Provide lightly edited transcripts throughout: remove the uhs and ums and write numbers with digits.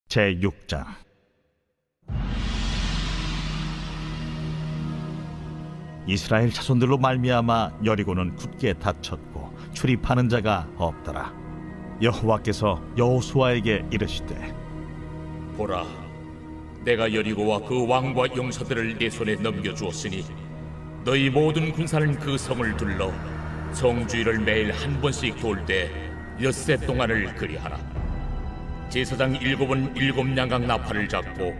제6장. 이스라엘 자손들로 말미암아 여리고는 굳게 닫혔고 출입하는 자가 없더라. 여호와께서 여호수아에게 이르시되, 보라, 내가 여리고와 그 왕과 용사들을 네 손에 넘겨주었으니 너희 모든 군사는 그 성을 둘러 성주일을 매일 한 번씩 돌되 엿새 동안을 그리하라. 제사장 7은 7 양각 나팔을 잡고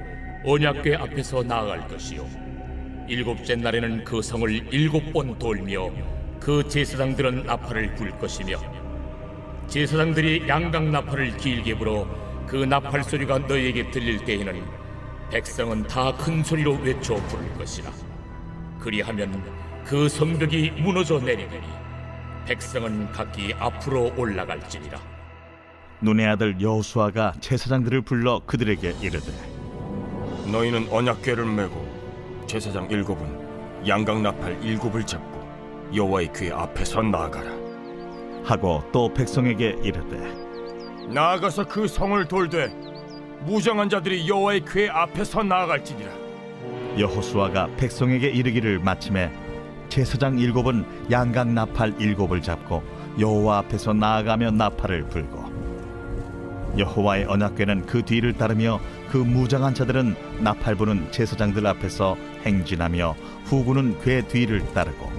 언약궤 앞에서 나아갈 것이요, 7째 날에는 그 성을 7번 돌며 그 제사장들은 나팔을 불 것이며, 제사장들이 양각 나팔을 길게 불어 그 나팔 소리가 너희에게 들릴 때에는 백성은 다 큰 소리로 외쳐 부를 것이라. 그리하면 그 성벽이 무너져 내리리니 백성은 각기 앞으로 올라갈지니라. 눈의 아들 여호수아가 제사장들을 불러 그들에게 이르되, 너희는 언약궤를 메고 제사장 7은 양각 나팔 7을 잡고 여호와의 궤 앞에서 나아가라. 하고 또 백성에게 이르되, 나아가서 그 성을 돌되 무장한 자들이 여호와의 궤 앞에서 나아갈지니라. 여호수아가 백성에게 이르기를 마침에 제사장 7은 양각 나팔 7을 잡고 여호와 앞에서 나아가며 나팔을 불고, 여호와의 언약궤는 그 뒤를 따르며 그 무장한 자들은 나팔 부는 제사장들 앞에서 행진하며 후군은 궤 뒤를 따르고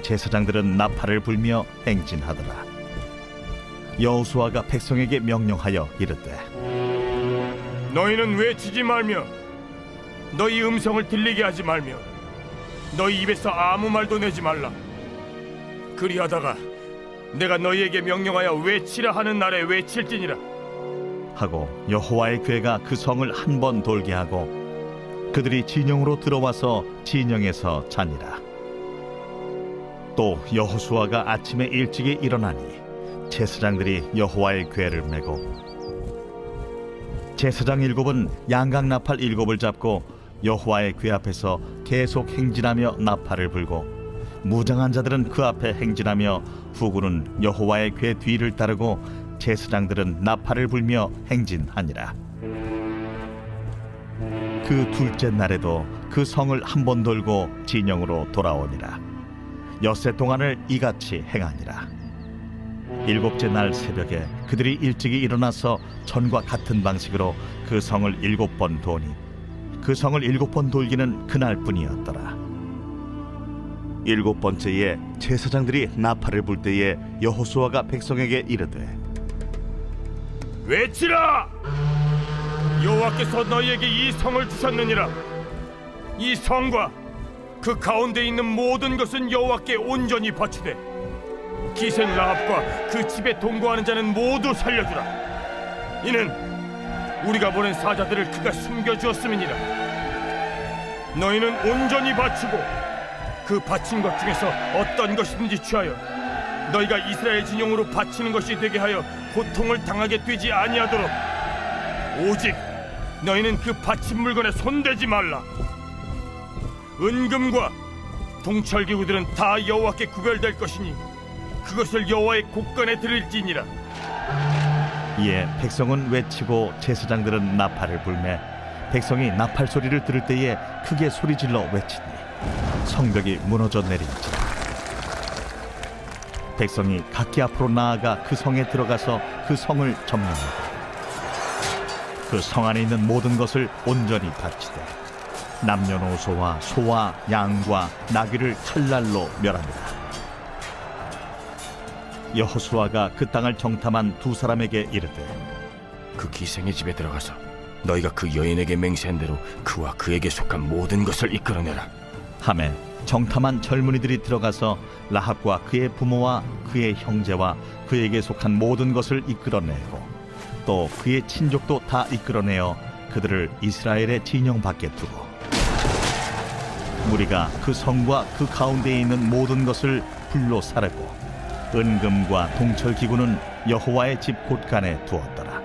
제사장들은 나팔을 불며 행진하더라. 여호수아가 백성에게 명령하여 이르되, 너희는 외치지 말며 너희 음성을 들리게 하지 말며 너희 입에서 아무 말도 내지 말라. 그리하다가 내가 너희에게 명령하여 외치라 하는 날에 외칠지니라. 하고 여호와의 궤가 그 성을 한 번 돌게 하고 그들이 진영으로 들어와서 진영에서 자니라. 또 여호수아가 아침에 일찍이 일어나니 제사장들이 여호와의 궤를 메고 제사장 7은 양각 나팔 7을 잡고 여호와의 궤 앞에서 계속 행진하며 나팔을 불고, 무장한 자들은 그 앞에 행진하며 후군은 여호와의 궤 뒤를 따르고 제사장들은 나팔을 불며 행진하니라. 그 둘째 날에도 그 성을 한 번 돌고 진영으로 돌아오니라. 엿새 동안을 이같이 행하니라. 7째 날 새벽에 그들이 일찍이 일어나서 전과 같은 방식으로 그 성을 7번 도니 그 성을 7번 돌기는 그날뿐이었더라. 7번째에 제사장들이 나팔을 불 때에 여호수아가 백성에게 이르되, 외치라! 여호와께서 너희에게 이 성을 주셨느니라. 이 성과 그 가운데 있는 모든 것은 여호와께 온전히 바치되 기생 라합과 그 집에 동거하는 자는 모두 살려주라. 이는 우리가 보낸 사자들을 그가 숨겨주었음이니라. 너희는 온전히 바치고 그 바친 것 중에서 어떤 것이든지 취하여 너희가 이스라엘 진영으로 바치는 것이 되게 하여 고통을 당하게 되지 아니하도록 오직 너희는 그 바친 물건에 손대지 말라. 은금과 동철기구들은 다 여호와께 구별될 것이니 그것을 여호와의 곳간에 드릴지니라. 이에 백성은 외치고 제사장들은 나팔을 불매 백성이 나팔 소리를 들을 때에 크게 소리질러 외치니 성벽이 무너져 내린지라. 백성이 각기 앞으로 나아가 그 성에 들어가서 그 성을 점령하고 그 성 안에 있는 모든 것을 온전히 바치되 남녀노소와 소와 양과 나귀를 칼날로 멸합니다. 여호수아가 그 땅을 정탐한 두 사람에게 이르되, 그 기생의 집에 들어가서 너희가 그 여인에게 맹세한 대로 그와 그에게 속한 모든 것을 이끌어내라. 하매 정탐한 젊은이들이 들어가서 라합과 그의 부모와 그의 형제와 그에게 속한 모든 것을 이끌어내고 또 그의 친족도 다 이끌어내어 그들을 이스라엘의 진영 밖에 두고 무리가 그 성과 그 가운데에 있는 모든 것을 불로 사르고 은금과 동철기구는 여호와의 집 곳간에 두었더라.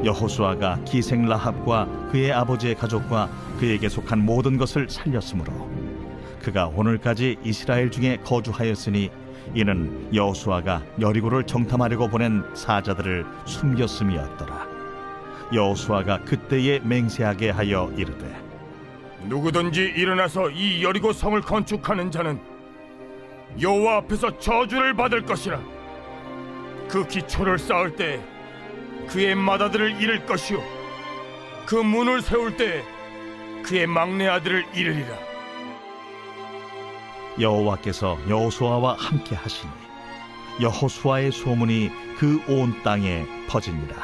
여호수아가 기생 라합과 그의 아버지의 가족과 그에게 속한 모든 것을 살렸으므로 그가 오늘까지 이스라엘 중에 거주하였으니 이는 여호수아가 여리고를 정탐하려고 보낸 사자들을 숨겼음이었더라. 여호수아가 그때에 맹세하게 하여 이르되 누구든지 일어나서 이 여리고 성을 건축하는 자는 여호와 앞에서 저주를 받을 것이라. 그 기초를 쌓을 때 그의 맏아들을 잃을 것이요 그 문을 세울 때 그의 막내 아들을 잃으리라. 여호와께서 여호수아와 함께 하시니 여호수아의 소문이 그 온 땅에 퍼지니라.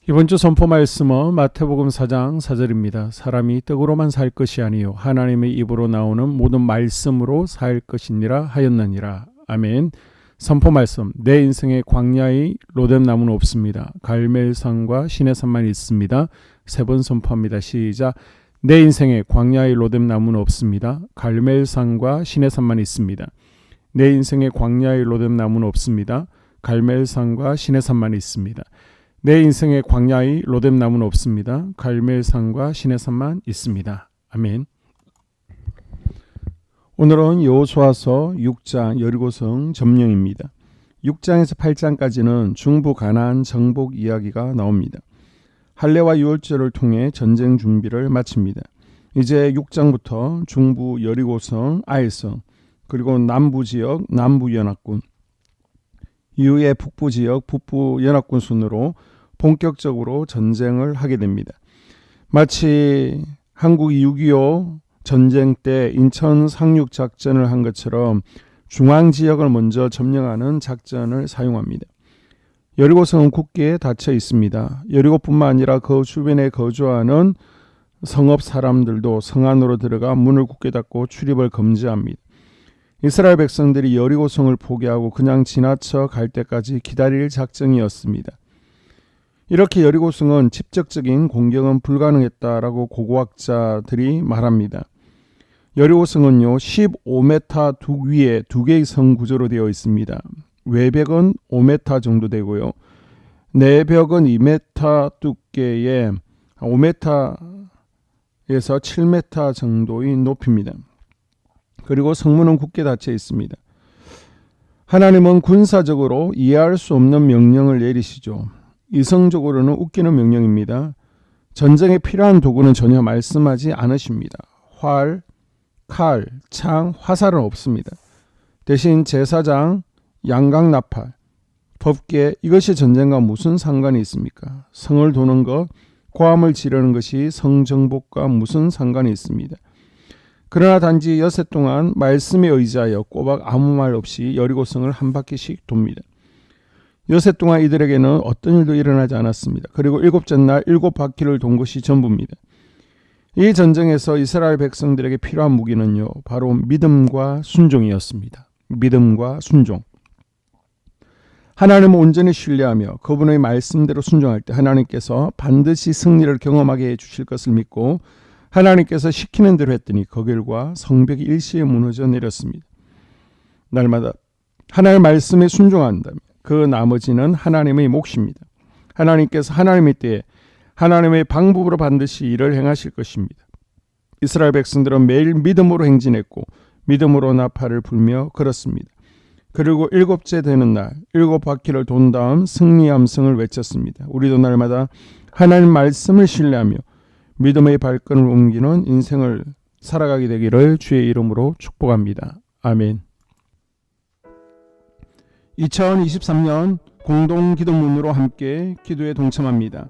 이번 주 선포 말씀은 마태복음 4장 4절입니다. 사람이 떡으로만 살 것이 아니요 하나님의 입으로 나오는 모든 말씀으로 살 것이니라 하였느니라. 아멘. 선포 말씀. 내 인생의 광야의 로뎀나무는 없습니다. 갈멜산과 시내산만 있습니다. 세 번 선포합니다. 시작. 내 인생의 광야의 로뎀나무는 없습니다. 갈멜산과 시내산만 있습니다. 내 인생의 광야의 로뎀나무는 없습니다. 갈멜산과 시내산만 있습니다. 내 인생의 광야의 로뎀나무는 없습니다. 갈멜산과 시내산만 있습니다. 아멘. 오늘은 여호수아서 6장 여리고성 점령입니다. 6장에서 8장까지는 중부 가나안 정복 이야기가 나옵니다. 할례와 유월절을 통해 전쟁 준비를 마칩니다. 이제 6장부터 중부 여리고성 아이성, 그리고 남부 지역 남부 연합군, 이후에 북부 지역 북부 연합군 순으로 본격적으로 전쟁을 하게 됩니다. 마치 한국이 6.25 전쟁 때 인천 상륙 작전을 한 것처럼 중앙 지역을 먼저 점령하는 작전을 사용합니다. 여리고성은 굳게 닫혀 있습니다. 여리고뿐만 아니라 그 주변에 거주하는 성읍 사람들도 성 안으로 들어가 문을 굳게 닫고 출입을 금지합니다. 이스라엘 백성들이 여리고성을 포기하고 그냥 지나쳐 갈 때까지 기다릴 작정이었습니다. 이렇게 여리고성은 직접적인 공격은 불가능했다라고 고고학자들이 말합니다. 여리고성은요 15m 두 위에 두 개의 성 구조로 되어 있습니다. 외벽은 5m 정도 되고요. 내벽은 2m 두께의 5m에서 7m 정도의 높이입니다. 그리고 성문은 굳게 닫혀 있습니다. 하나님은 군사적으로 이해할 수 없는 명령을 내리시죠. 이성적으로는 웃기는 명령입니다. 전쟁에 필요한 도구는 전혀 말씀하지 않으십니다. 활, 칼, 창, 화살은 없습니다. 대신 제사장, 양강나팔, 법궤, 이것이 전쟁과 무슨 상관이 있습니까? 성을 도는 것, 고함을 지르는 것이 성정복과 무슨 상관이 있습니다. 그러나 단지 여세 동안 말씀에 의지하여 꼬박 아무 말 없이 여리고성을 한 바퀴씩 돕니다. 여세 동안 이들에게는 어떤 일도 일어나지 않았습니다. 그리고 일곱째 날 7바퀴를 돈 것이 전부입니다. 이 전쟁에서 이스라엘 백성들에게 필요한 무기는요, 바로 믿음과 순종이었습니다. 믿음과 순종. 하나님을 온전히 신뢰하며 그분의 말씀대로 순종할 때 하나님께서 반드시 승리를 경험하게 해주실 것을 믿고 하나님께서 시키는 대로 했더니 그 결과 성벽이 일시에 무너져 내렸습니다. 날마다 하나님의 말씀에 순종한다면 그 나머지는 하나님의 몫입니다. 하나님께서 하나님의 때에 하나님의 방법으로 반드시 일을 행하실 것입니다. 이스라엘 백성들은 매일 믿음으로 행진했고 믿음으로 나팔을 불며 걸었습니다. 그리고 7째 되는 날 7바퀴를 돈 다음 승리 함성을 외쳤습니다. 우리도 날마다 하나님 말씀을 신뢰하며 믿음의 발걸음을 옮기는 인생을 살아가게 되기를 주의 이름으로 축복합니다. 아멘. 2023년 공동기도문으로 함께 기도에 동참합니다.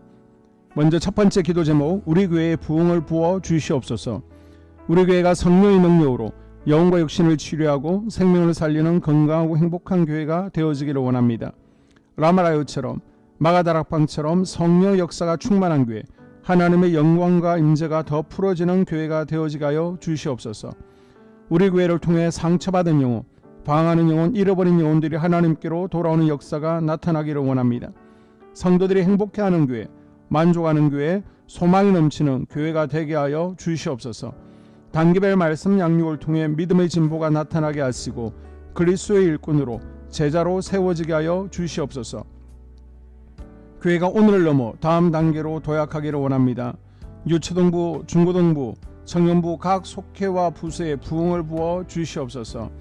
먼저 첫 번째 기도 제목, 우리 교회에 부흥을 부어 주시옵소서. 우리 교회가 성령의 능력으로 영혼과 육신을 치료하고 생명을 살리는 건강하고 행복한 교회가 되어지기를 원합니다. 라마라요처럼 마가다락방처럼 성령 역사가 충만한 교회, 하나님의 영광과 임재가 더 풀어지는 교회가 되어지게 하여 주시옵소서. 우리 교회를 통해 상처받은 영혼, 방황하는 영혼, 잃어버린 영혼들이 하나님께로 돌아오는 역사가 나타나기를 원합니다. 성도들이 행복해하는 교회, 만족하는 교회, 소망이 넘치는 교회가 되게 하여 주시옵소서. 단기별 말씀 양육을 통해 믿음의 진보가 나타나게 하시고 그리스도의 일꾼으로 제자로 세워지게 하여 주시옵소서. 교회가 오늘을 넘어 다음 단계로 도약하기를 원합니다. 유초등부, 중고등부, 청년부 각 속회와 부서에 부흥을 부어 주시옵소서.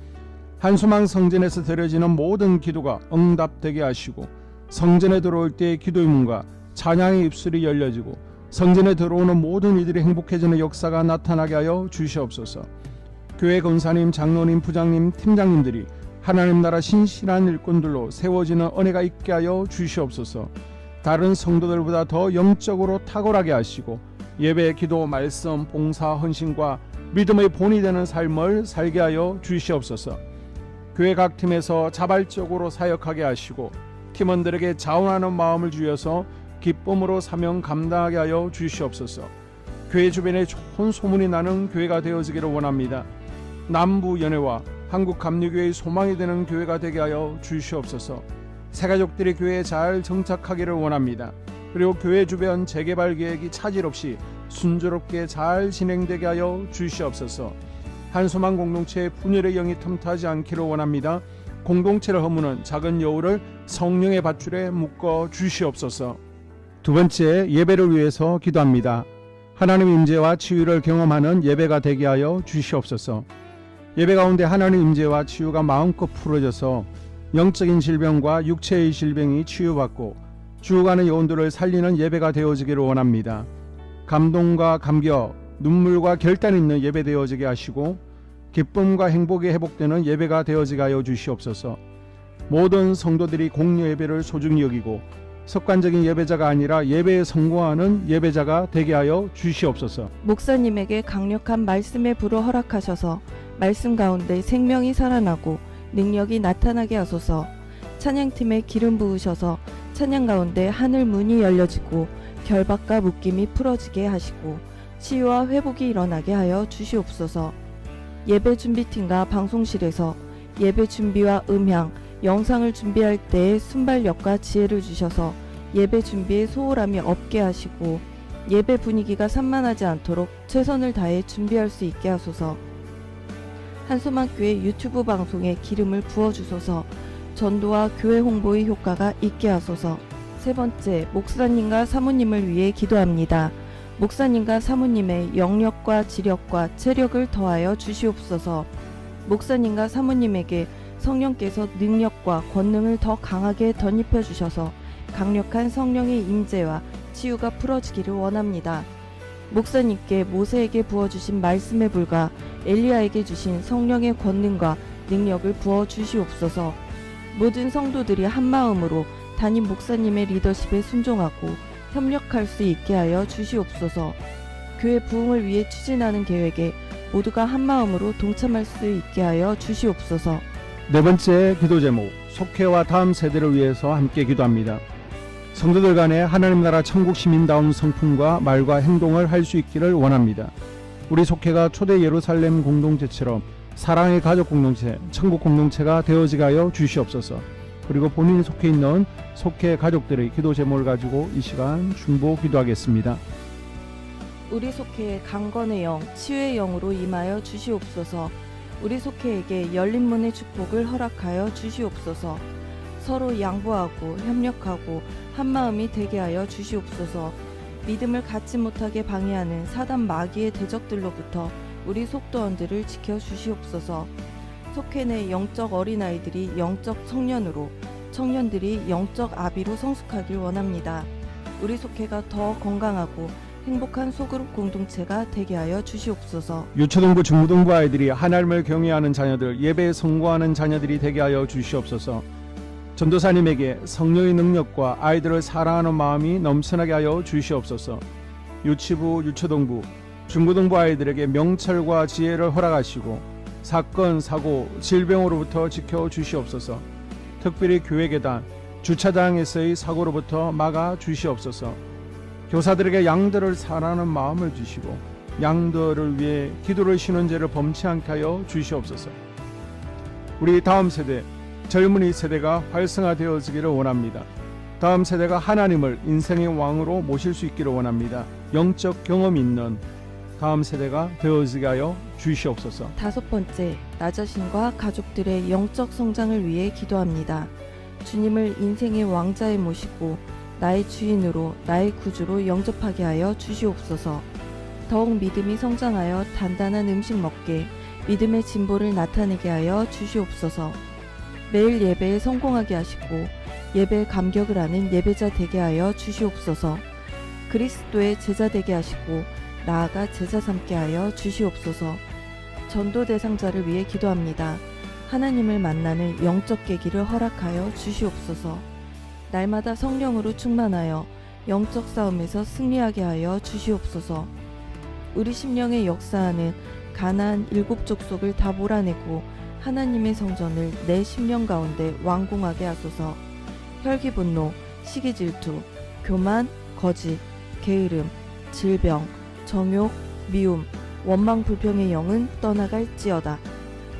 한소망 성전에서 드려지는 모든 기도가 응답되게 하시고 성전에 들어올 때 기도의 문과 찬양의 입술이 열려지고 성전에 들어오는 모든 이들이 행복해지는 역사가 나타나게 하여 주시옵소서. 교회 권사님, 장로님, 부장님, 팀장님들이 하나님 나라 신실한 일꾼들로 세워지는 은혜가 있게 하여 주시옵소서. 다른 성도들보다 더 영적으로 탁월하게 하시고 예배, 기도, 말씀, 봉사, 헌신과 믿음의 본이 되는 삶을 살게 하여 주시옵소서. 교회 각 팀에서 자발적으로 사역하게 하시고 팀원들에게 자원하는 마음을 주셔서 기쁨으로 사명 감당하게 하여 주시옵소서. 교회 주변에 좋은 소문이 나는 교회가 되어지기를 원합니다. 남부 연회와 한국 감리교회의 소망이 되는 교회가 되게 하여 주시옵소서. 새가족들이 교회에 잘 정착하기를 원합니다. 그리고 교회 주변 재개발 계획이 차질 없이 순조롭게 잘 진행되게 하여 주시옵소서. 한소망 공동체의 분열의 영이 틈타지 않기를 원합니다. 공동체를 허무는 작은 여우를 성령의 밧줄에 묶어 주시옵소서. 두 번째, 예배를 위해서 기도합니다. 하나님 임재와 치유를 경험하는 예배가 되게 하여 주시옵소서. 예배 가운데 하나님 임재와 치유가 마음껏 풀어져서 영적인 질병과 육체의 질병이 치유받고 죽어가는 영혼들을 살리는 예배가 되어지기를 원합니다. 감동과 감격, 눈물과 결단 있는 예배 되어지게 하시고 기쁨과 행복이 회복되는 예배가 되어지게 하여 주시옵소서. 모든 성도들이 공유 예배를 소중히 여기고 습관적인 예배자가 아니라 예배에 성공하는 예배자가 되게 하여 주시옵소서. 목사님에게 강력한 말씀의 불을 허락하셔서 말씀 가운데 생명이 살아나고 능력이 나타나게 하소서. 찬양팀에 기름 부으셔서 찬양 가운데 하늘 문이 열려지고 결박과 묶임이 풀어지게 하시고 치유와 회복이 일어나게 하여 주시옵소서. 예배 준비팀과 방송실에서 예배 준비와 음향, 영상을 준비할 때의 순발력과 지혜를 주셔서 예배 준비에 소홀함이 없게 하시고 예배 분위기가 산만하지 않도록 최선을 다해 준비할 수 있게 하소서. 한소망교회 유튜브 방송에 기름을 부어주소서. 전도와 교회 홍보의 효과가 있게 하소서. 세 번째, 목사님과 사모님을 위해 기도합니다. 목사님과 사모님의 영력과 지력과 체력을 더하여 주시옵소서. 목사님과 사모님에게 성령께서 능력과 권능을 더 강하게 덧입혀 주셔서 강력한 성령의 임재와 치유가 풀어지기를 원합니다. 목사님께 모세에게 부어주신 말씀의 불과 엘리야에게 주신 성령의 권능과 능력을 부어 주시옵소서. 모든 성도들이 한마음으로 담임 목사님의 리더십에 순종하고 협력할 수 있게 하여 주시옵소서. 교회 부흥을 위해 추진하는 계획에 모두가 한마음으로 동참할 수 있게 하여 주시옵소서. 네 번째 기도 제목, 속회와 다음 세대를 위해서 함께 기도합니다. 성도들 간에 하나님 나라 천국 시민다운 성품과 말과 행동을 할 수 있기를 원합니다. 우리 속회가 초대 예루살렘 공동체처럼 사랑의 가족 공동체, 천국 공동체가 되어지게 하여 주시옵소서. 그리고 본인이 속해 있는 속회 가족들의 기도 제목을 가지고 이 시간 중보 기도하겠습니다. 우리 속회에 강건의 영, 치유의 영으로 임하여 주시옵소서. 우리 속회에게 열린 문의 축복을 허락하여 주시옵소서. 서로 양보하고 협력하고 한마음이 되게 하여 주시옵소서. 믿음을 갖지 못하게 방해하는 사단 마귀의 대적들로부터 우리 속도원들을 지켜 주시옵소서. 속회 내 영적 어린아이들이 영적 청년으로, 청년들이 영적 아비로 성숙하길 원합니다. 우리 속회가 더 건강하고 행복한 소그룹 공동체가 되게 하여 주시옵소서. 유초등부 중고등부 아이들이 하나님을 경외하는 자녀들, 예배에 성공하는 자녀들이 되게 하여 주시옵소서. 전도사님에게 성령의 능력과 아이들을 사랑하는 마음이 넘쳐나게 하여 주시옵소서. 유치부, 유초등부, 중고등부 아이들에게 명철과 지혜를 허락하시고 사건, 사고, 질병으로부터 지켜 주시옵소서. 특별히 교회 계단, 주차장에서의 사고로부터 막아 주시옵소서. 교사들에게 양들을 사랑하는 마음을 주시고 양들을 위해 기도를 쉬는 죄를 범치 않게 하여 주시옵소서. 우리 다음 세대, 젊은이 세대가 활성화되어지기를 원합니다. 다음 세대가 하나님을 인생의 왕으로 모실 수 있기를 원합니다. 영적 경험이 있는 다음 세대가 되어지게 하여 주시옵소서. 다섯 번째, 나 자신과 가족들의 영적 성장을 위해 기도합니다. 주님을 인생의 왕자에 모시고 나의 주인으로, 나의 구주로 영접하게 하여 주시옵소서. 더욱 믿음이 성장하여 단단한 음식 먹게 믿음의 진보를 나타내게 하여 주시옵소서. 매일 예배에 성공하게 하시고 예배의 감격을 아는 예배자 되게 하여 주시옵소서. 그리스도의 제자 되게 하시고 나아가 제자 삼게 하여 주시옵소서. 전도 대상자를 위해 기도합니다. 하나님을 만나는 영적 계기를 허락하여 주시옵소서. 날마다 성령으로 충만하여 영적 싸움에서 승리하게 하여 주시옵소서. 우리 심령에 역사하는 가나안 7 족속을 다 몰아내고 하나님의 성전을 내 심령 가운데 완공하게 하소서. 혈기 분노, 시기 질투, 교만, 거짓, 게으름, 질병, 정욕, 미움, 원망 불평의 영은 떠나갈지어다.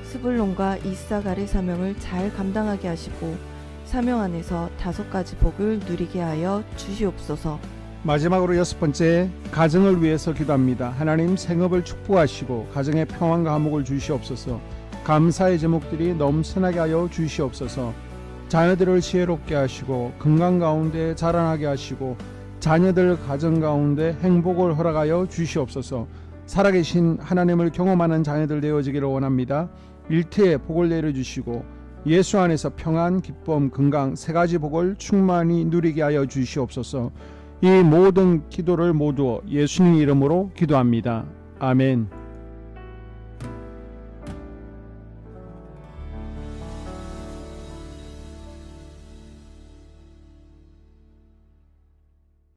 스불론과 이사갈의 사명을 잘 감당하게 하시고 사명 안에서 5가지 복을 누리게 하여 주시옵소서. 마지막으로 6번째, 가정을 위해서 기도합니다. 하나님 생업을 축복하시고 가정에 평안과 화목을 주시옵소서. 감사의 제목들이 넘쳐나게 하여 주시옵소서. 자녀들을 지혜롭게 하시고 건강 가운데 자라나게 하시고 자녀들 가정 가운데 행복을 허락하여 주시옵소서. 살아계신 하나님을 경험하는 자녀들 되어지기를 원합니다. 일태에 복을 내려주시고 예수 안에서 평안, 기쁨, 건강 3가지 복을 충만히 누리게 하여 주시옵소서. 이 모든 기도를 모두 예수님 이름으로 기도합니다. 아멘.